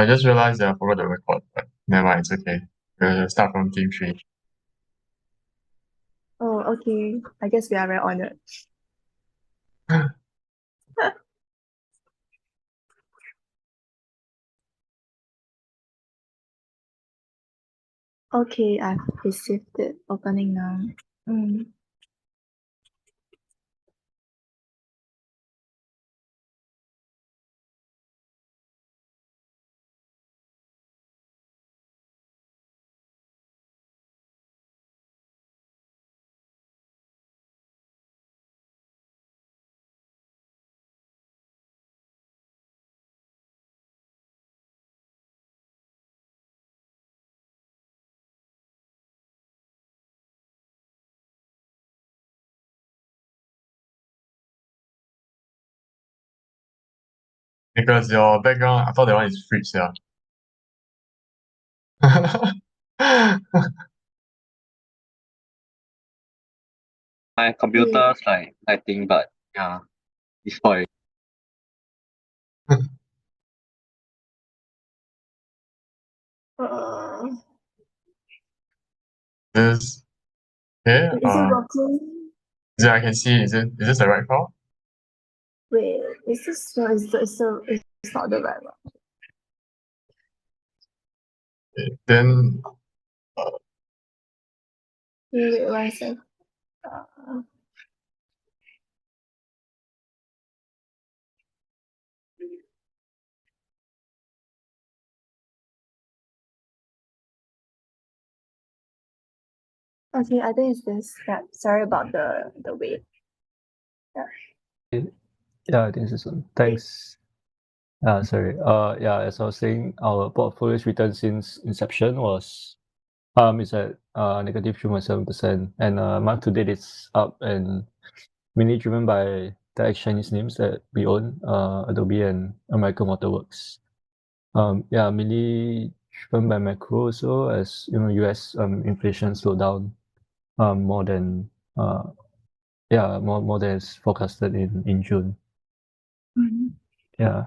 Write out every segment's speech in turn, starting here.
I just realized that I forgot the record, but never mind, it's okay. We'll start from game 3. Oh, okay. I guess we are very honored. Okay, I've received it. Opening now. Because your background, I thought that one is fridge, yeah. My computer's like lighting, but yeah, it's spoiled. Uh, This okay. is it working? I can see. Is this the right file? Wait, is this no? It's not the right one. Then Wait, 1 sec. Uh, okay, I think it's this. Yeah, sorry about the wait. Yeah, I think this one. Thanks. Sorry. Yeah, as I was saying, our portfolio's return since inception was is at negative 3.7%, and month to date it's up, and mainly driven by the ex-Chinese names that we own, Adobe and American Waterworks. Yeah, mainly driven by macro also, as you know, US inflation slowed down more than more than is forecasted in June. Mhm. Yeah.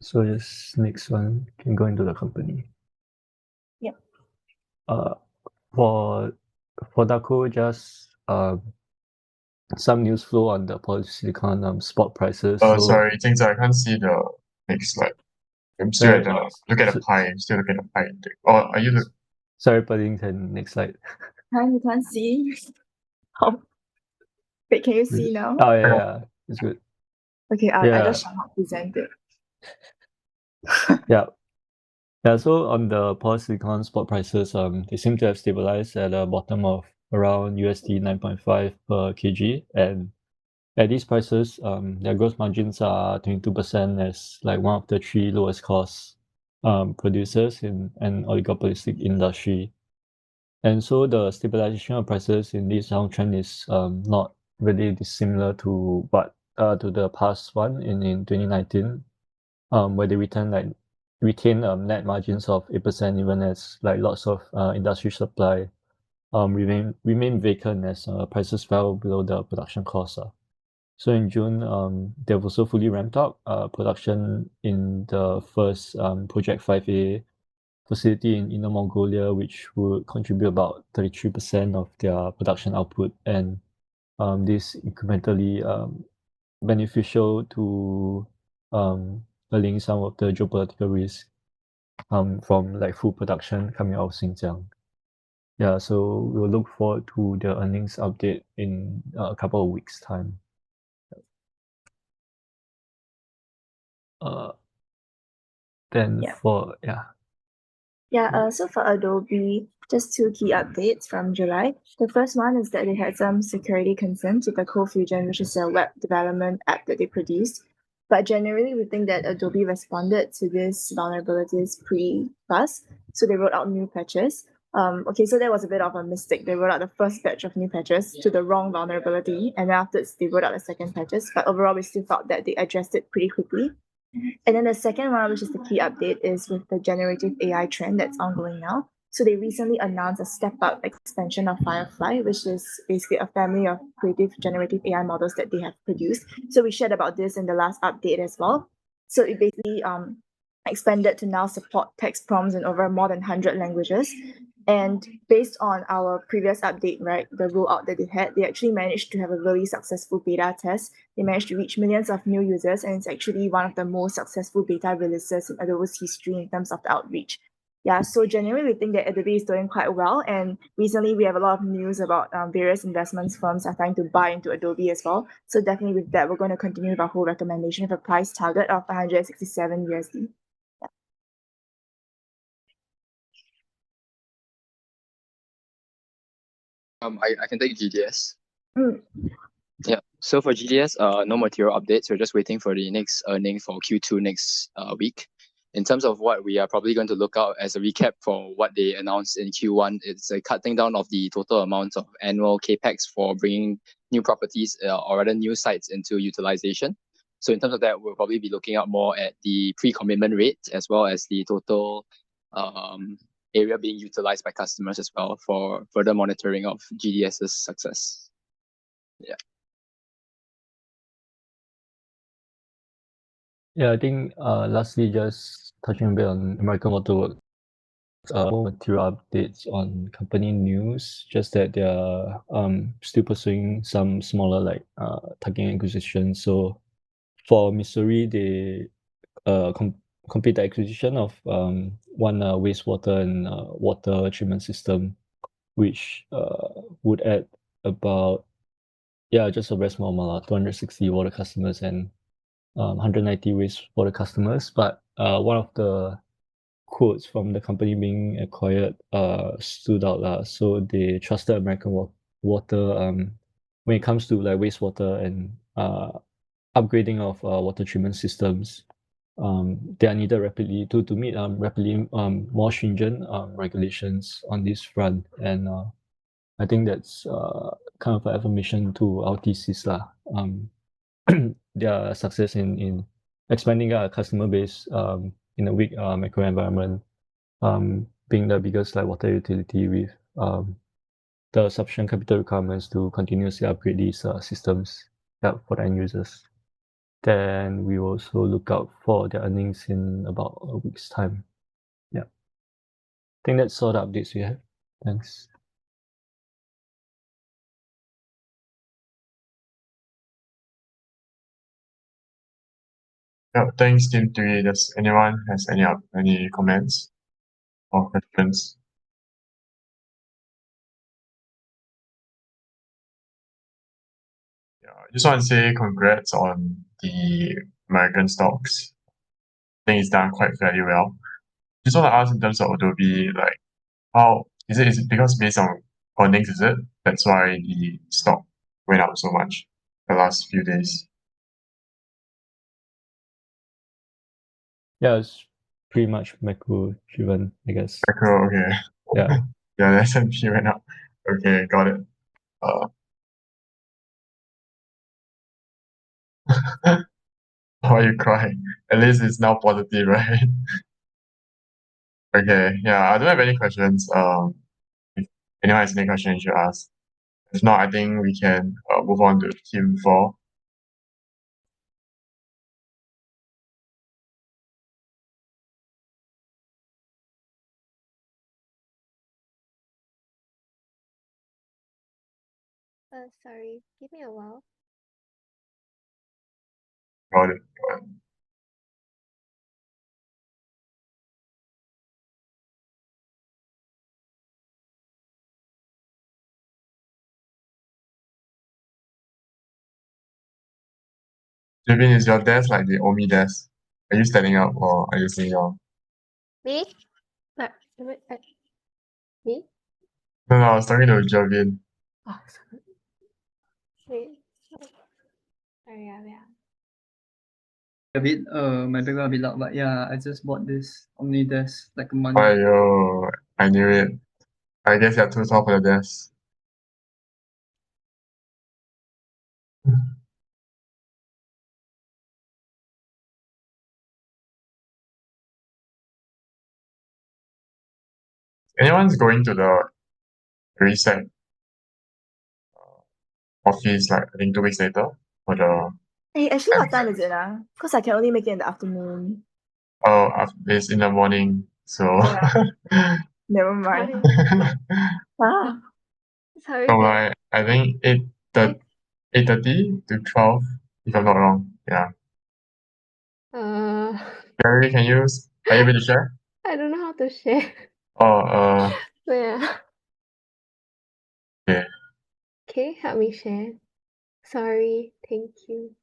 So just next one can go into the company. Yep. For Daco, just some news flow on the polysilicon spot prices. sorry, things I can't see the next slide. I'm still Sorry. at the look at the pie. I'm still looking at the pie index. Or are you look? Sorry, Paddington. Next slide. You can't see. Oh. Wait, can you see now? Oh yeah, it's good. Okay, I Yeah. just shall not present it. Yeah. Yeah, so on the polysilicon spot prices, they seem to have stabilized at a bottom of around USD 9.5 per kg, and at these prices, their gross margins are 22%, as like one of the 3 lowest cost producers in an oligopolistic industry. And so the stabilization of prices in this downtrend is not really dissimilar to to the past one in 2019, where they retain net margins of 8%, even as like lots of industry supply remain vacant as prices fell below the production costs. So in June, they've also fully ramped up production in the first Project 5A facility in Inner Mongolia, which would contribute about 33% of their production output, and this incrementally beneficial to allaying some of the geopolitical risk from like food production coming out of Xinjiang. Yeah, so we'll look forward to the earnings update in a couple of weeks' time. Then Yeah. So for Adobe, just 2 key updates from July. The first one is that they had some security concerns with the CoFusion, which is a web development app that they produced. But generally, we think that Adobe responded to these vulnerabilities pretty fast. So they wrote out new patches. So that was a bit of a mistake. They wrote out the first batch of new patches to the wrong vulnerability, and then afterwards they wrote out the second patches. But overall, we still felt that they addressed it pretty quickly. And then the second one, which is the key update, is with the generative AI trend that's ongoing now. So they recently announced a step-up expansion of Firefly, which is basically a family of creative generative AI models that they have produced. So we shared about this in the last update as well. So it basically expanded to now support text prompts in over more than 100 languages. And based on our previous update, right, the rollout that they had, they actually managed to have a really successful beta test. They managed to reach millions of new users, and it's actually one of the most successful beta releases in Adobe's history in terms of the outreach. Yeah, so generally, we think that Adobe is doing quite well. And recently, we have a lot of news about various investments firms are trying to buy into Adobe as well. So definitely with that, we're going to continue with our whole recommendation of a price target of 167 USD. I can take GDS. Mm. Yeah. So for GDS, no material updates. We're just waiting for the next earnings for Q2 next week. In terms of what we are probably going to look out as a recap for what they announced in Q1, it's a cutting down of the total amount of annual capex for bringing new properties or rather new sites into utilization. So in terms of that, we'll probably be looking out more at the pre-commitment rate as well as the total area being utilized by customers as well for further monitoring of GDS's success. Yeah. Yeah, I think lastly, just touching a bit on American Waterworks, more material updates on company news, just that they're still pursuing some smaller like tuck-in acquisitions. So for Missouri, they complete the acquisition of one wastewater and water treatment system, which would add about just a very small amount, 260 water customers and 190 wastewater customers. But one of the quotes from the company being acquired stood out. So they trusted American Water when it comes to like wastewater and upgrading of water treatment systems. They are needed rapidly to meet rapidly more stringent regulations on this front. And I think that's kind of an affirmation to our thesis lah. Their success in expanding our customer base in a weak macro environment, being the biggest like water utility with the sufficient capital requirements to continuously upgrade these systems for the end users. Then we will also look out for their earnings in about a week's time. Yeah. I think that's all the updates we have. Thanks. Yeah, thanks, Team 3. Does anyone has any comments or questions? Yeah, I just want to say congrats on the American stocks. I think it's done quite fairly well. Just want to ask in terms of Adobe, like how is it because based on earnings, is it? That's why the stock went up so much the last few days. Yeah, it's pretty much macro driven, I guess. Macro, okay. Yeah. Yeah, the S&P went up. Okay, got it. Why you cry? At least it's now positive, right? Okay, yeah, I don't have any questions. If anyone has any questions, you should ask. If not, I think we can move on to team 4. Sorry, give me a while. Got it. Javin, is your desk like the Omi desk? Are you standing up or are you sitting down? Me? Me? No, I was talking to Javin. Wait. Sorry, yeah. A bit my background a bit loud, but yeah, I just bought this Omnidesk like a month. Aiyo, I knew it. I guess you're too tall for the desk. Anyone's going to the reset office like I think 2 weeks later for the Hey, actually, what time is it? Because I can only make it in the afternoon. Oh, it's in the morning, so Never mind. Ah, Sorry, from babe. I think 8:30 to 12, if I'm not wrong. Yeah. Uh, Gary, are you able to share? I don't know how to share. Oh, So yeah. okay. Okay, help me share. Sorry, thank you.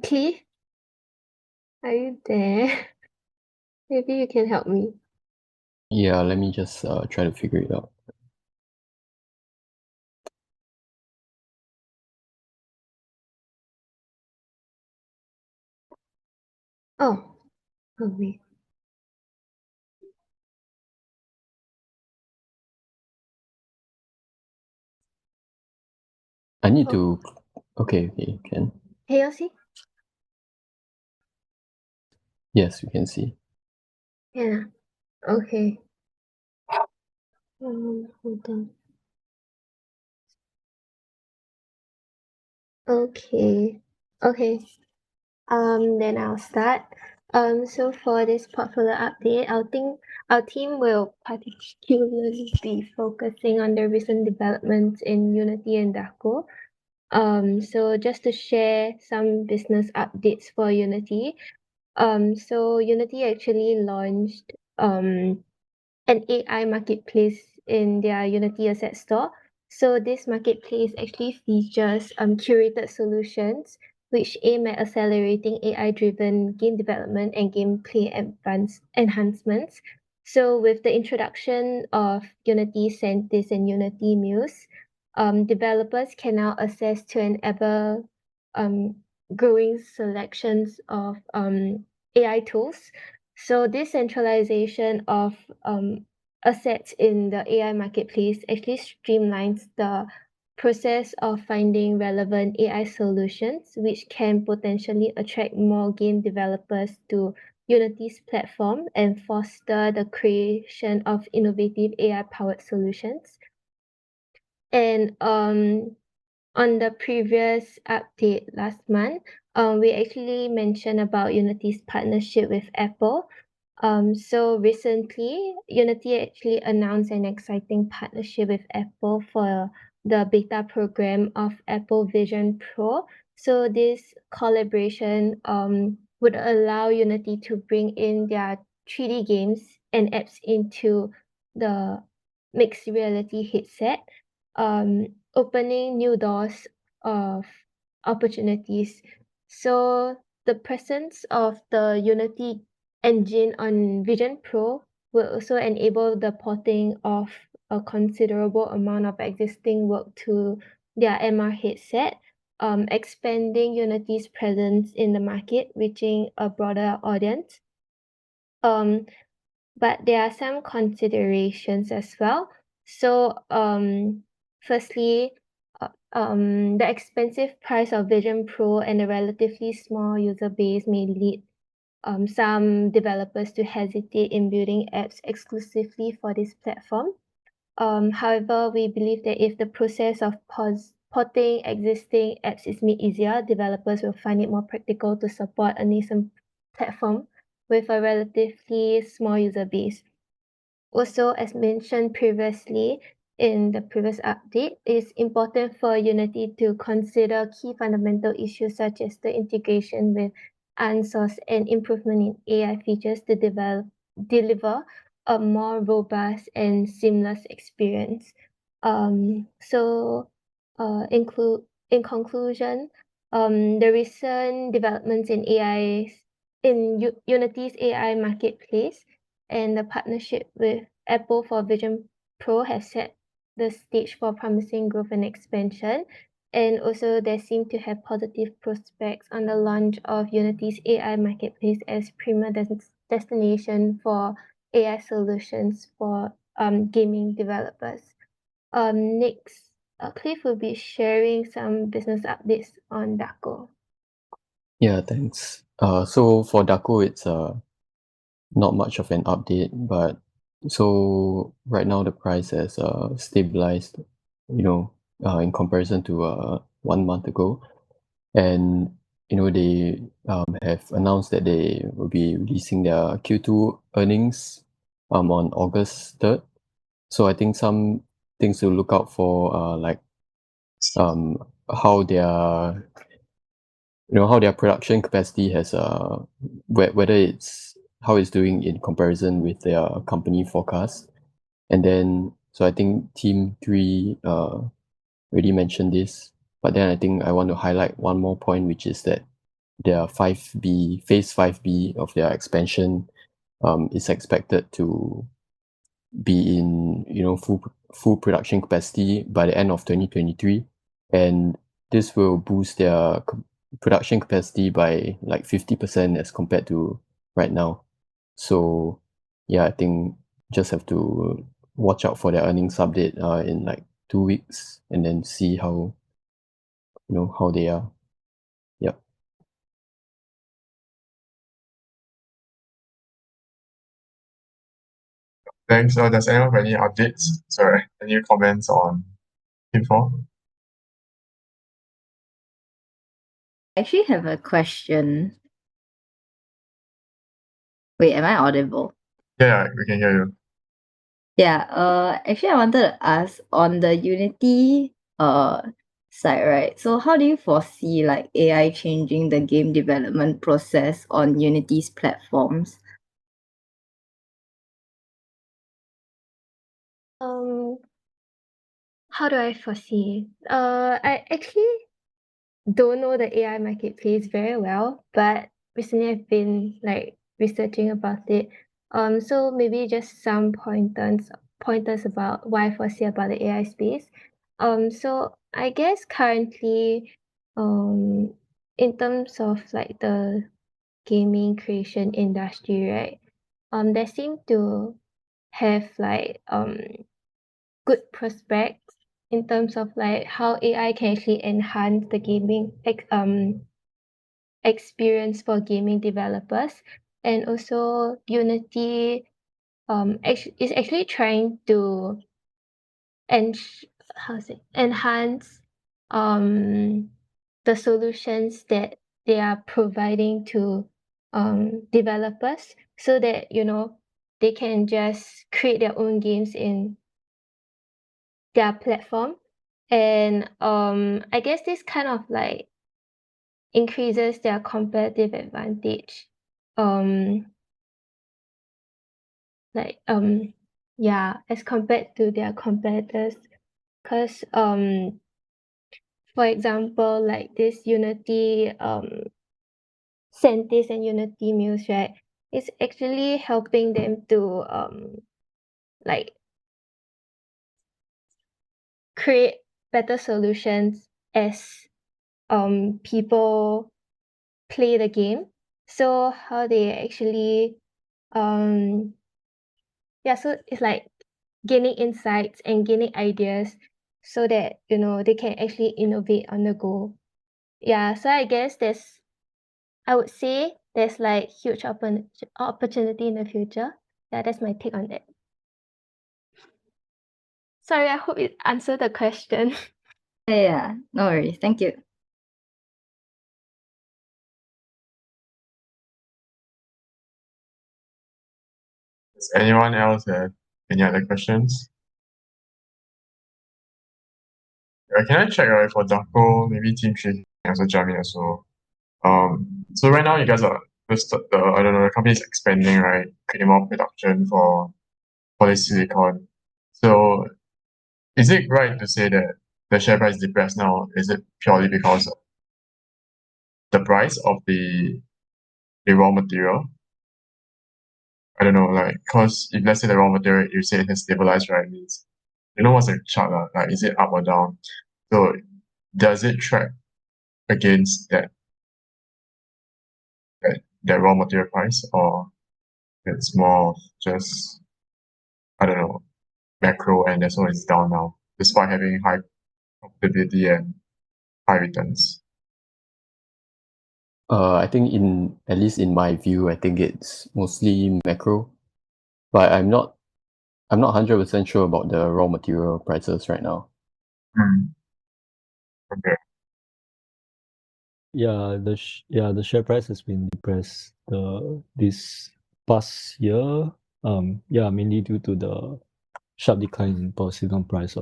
Keith, are you there? Maybe you can help me. Yeah, let me just try to figure it out. Oh, wait. I need Oh. to. Okay, can. Hey, you see? Yes, we can see. Yeah. Okay. Hold on. Okay. Okay. Then I'll start. So for this portfolio update, our team will particularly be focusing on the recent developments in Unity and Daco. So just to share some business updates for Unity. So Unity actually launched an AI marketplace in their Unity Asset Store. So this marketplace actually features curated solutions which aim at accelerating AI-driven game development and gameplay enhancements. So with the introduction of Unity Sentis and Unity Muse, developers can now access to an ever um, growing selections of AI tools. So this centralization of assets in the AI marketplace actually streamlines the process of finding relevant AI solutions, which can potentially attract more game developers to Unity's platform and foster the creation of innovative AI powered solutions. And on the previous update last month, we actually mentioned about Unity's partnership with Apple. So recently, Unity actually announced an exciting partnership with Apple for the beta program of Apple Vision Pro. So this collaboration would allow Unity to bring in their 3D games and apps into the mixed reality headset, opening new doors of opportunities. So the presence of the Unity engine on Vision Pro will also enable the porting of a considerable amount of existing work to their MR headset, expanding Unity's presence in the market, reaching a broader audience. But there are some considerations as well. So firstly, the expensive price of Vision Pro and a relatively small user base may lead some developers to hesitate in building apps exclusively for this platform. However, we believe that if the process of porting existing apps is made easier, developers will find it more practical to support a nascent platform with a relatively small user base. Also, as mentioned previously in the previous update, it is important for Unity to consider key fundamental issues such as the integration with unsourced and improvement in AI features to deliver a more robust and seamless experience. So, in conclusion, the recent developments in Unity's AI marketplace and the partnership with Apple for Vision Pro has set the stage for promising growth and expansion. And also, there seem to have positive prospects on the launch of Unity's AI marketplace as premier destination for AI solutions for gaming developers. Next, Cliff will be sharing some business updates on Daco. Yeah, thanks. So for Daco, it's not much of an update, but so right now the price has stabilized, in comparison to 1 month ago. And they have announced that they will be releasing their Q2 earnings on August 3rd. So I think some things to look out for are like how their how their production capacity has whether it's how it's doing in comparison with their company forecast. And then so I think team 3 already mentioned this, but then I think I want to highlight one more point, which is that their phase 5B of their expansion is expected to be in full production capacity by the end of 2023, and this will boost their production capacity by like 50% as compared to right now. So yeah, I think just have to watch out for their earnings update in like 2 weeks, and then see how how they are. Yep. Thanks. Does anyone have any updates? Sorry, any comments on Team 4? I actually have a question. Wait, am I audible? Yeah, we can hear you. Yeah, actually I wanted to ask on the Unity side, right? So how do you foresee like AI changing the game development process on Unity's platforms? How do I foresee? I actually don't know the AI marketplace very well, but recently I've been like researching about it. So maybe just some pointers about what I foresee about the AI space. So I guess currently, in terms of like the gaming creation industry, right? They seem to have like good prospects in terms of like how AI can actually enhance the gaming experience for gaming developers. And also Unity is actually trying to enhance the solutions that they are providing to developers, so that they can just create their own games in their platform. And I guess this kind of like increases their competitive advantage, like yeah, as compared to their competitors. Because for example, like this Unity Sentis and Unity Muse, right, it's actually helping them to like create better solutions as people play the game. So how they actually so it's like gaining insights and gaining ideas, so that they can actually innovate on the go. So I guess I would say there's like huge opportunity in the future. That's my take on that. Sorry, I hope it answered the question. Yeah, no worries. Thank you. Does anyone else have any other questions? Can I check for Darko, maybe Team 3 can also jump in as well. So right now you guys are I don't know, the company is expanding, right? Creating more production for polysilicon. So is it right to say that the share price is depressed now? Is it purely because of the price of the raw material? I don't know, like, cause if let's say the raw material you say it has stabilized, right? Means what's the chart, like is it up or down? So does it track against that raw material price, or it's more of just I don't know, macro, and that's why it's down now, despite having high profitability and high returns? I think at least in my view, I think it's mostly macro, but I'm not 100% sure about the raw material prices right now. Hmm. Okay. the share price has been depressed this past year. Mainly due to the sharp decline in polysilicon price.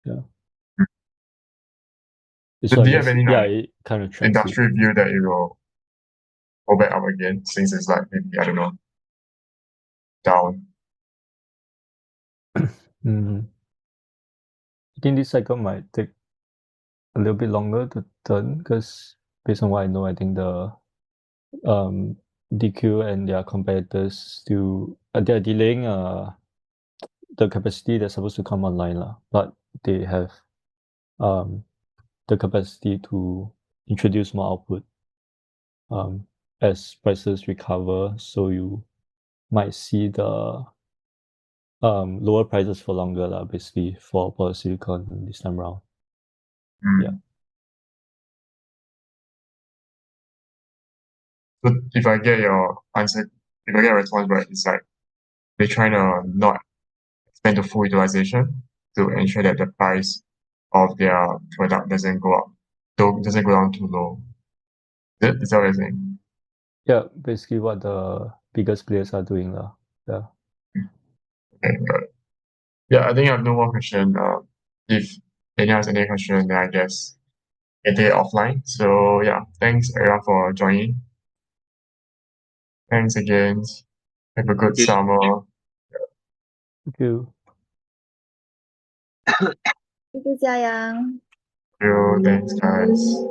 Yeah. So I do you have guess, any like it kind of tracks it. industry view that it will go back up again since it's like maybe, I don't know, down? I think this cycle might take a little bit longer to turn because based on what I know, I think the DQ and their competitors still they're delaying the capacity that's supposed to come online lah, but they have the capacity to introduce more output as prices recover, so you might see the lower prices for longer lah, basically for polysilicon this time around. Yeah. So if I get your answer, if I get a response right, it's like they're trying to not expand to full utilization to ensure that the price of their product doesn't go up, doesn't go down too low. Is that what you're saying? Yeah, basically what the biggest players are doing lah. Yeah. Okay, got it. Yeah, I think I have no more question. If anyone has any question, then I guess we can take it offline. So yeah, thanks everyone for joining. Thanks again. Have a good Yes. summer. Thank you. Thank you, Jiayang. Thanks guys.